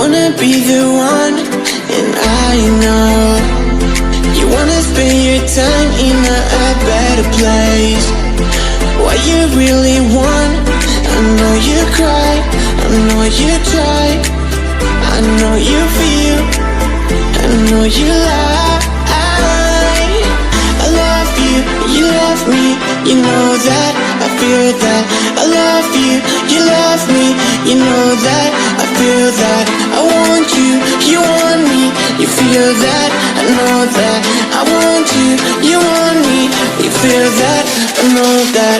wanna be the one, and I know you wanna spend your time in a better place. What you really want, I know you cry, I know you try, I know you feel, I know you lie. I love you, you love me, you know that, I feel that. I love you, you love me, you know that, I feel that. I want you, you want me, you feel that, I know that. I want you, you want me, you feel that, I know that.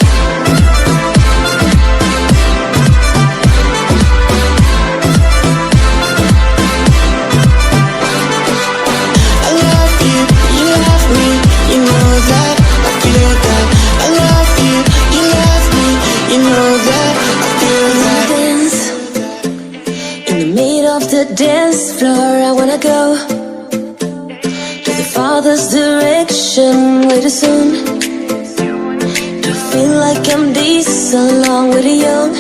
The dance floor, I wanna go to the farthest direction way too soon, to feel like I'm decent along with the young,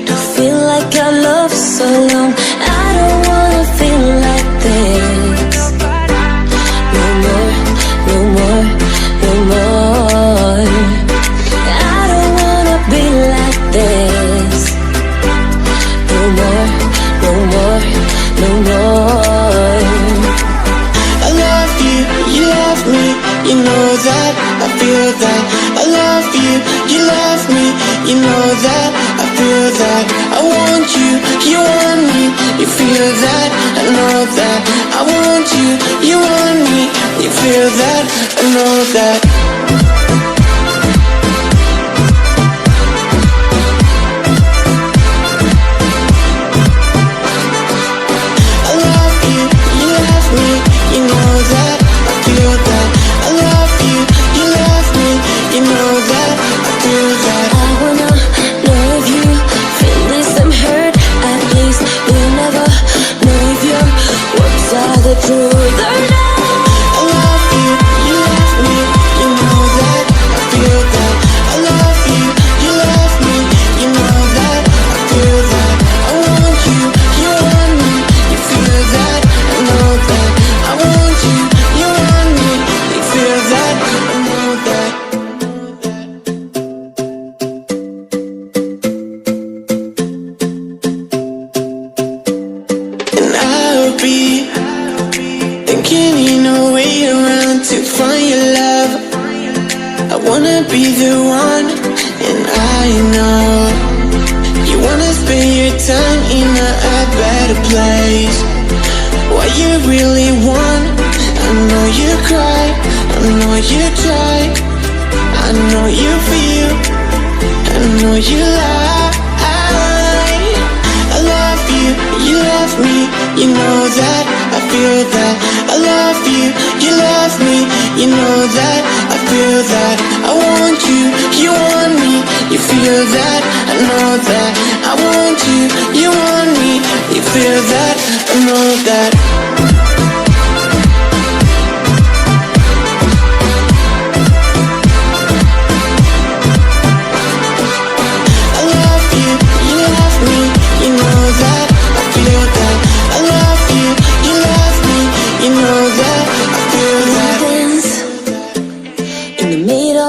to feel like I love so long. I don't wanna feel like this no more, no more, no more. I don't wanna be like this no more, no more, no more. I love you, you love me, you know that, I feel that. I love you, you love me, you know that, I feel that. I want you, you want me, you feel that, I know that. I want you, you want me, you feel that, I know that. The truth or not, I love you, you love me, you know that, I feel that. I love you, you love me, you know that, I feel that. I want you, you want me, you feel that, I know that. I want you, you want me, you feel that, I know that. And I'll be thinking in a way around to find your love. I wanna be the one, and I know you wanna spend your time in a better place. What you really want, I know you cry, I know you try, I know you feel, I know you lie. I love you, you love me, you know that, I feel that. I love you, you love me, you know that, I feel that. I want you, you want me, you feel that, I know that. I want you, you want me, you feel that, I know that.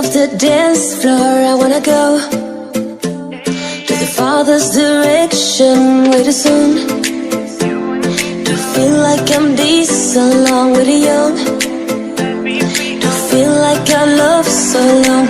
The dance floor, I wanna go to the farthest direction way too soon, to feel like I'm decent along with the young, to feel like I love so long.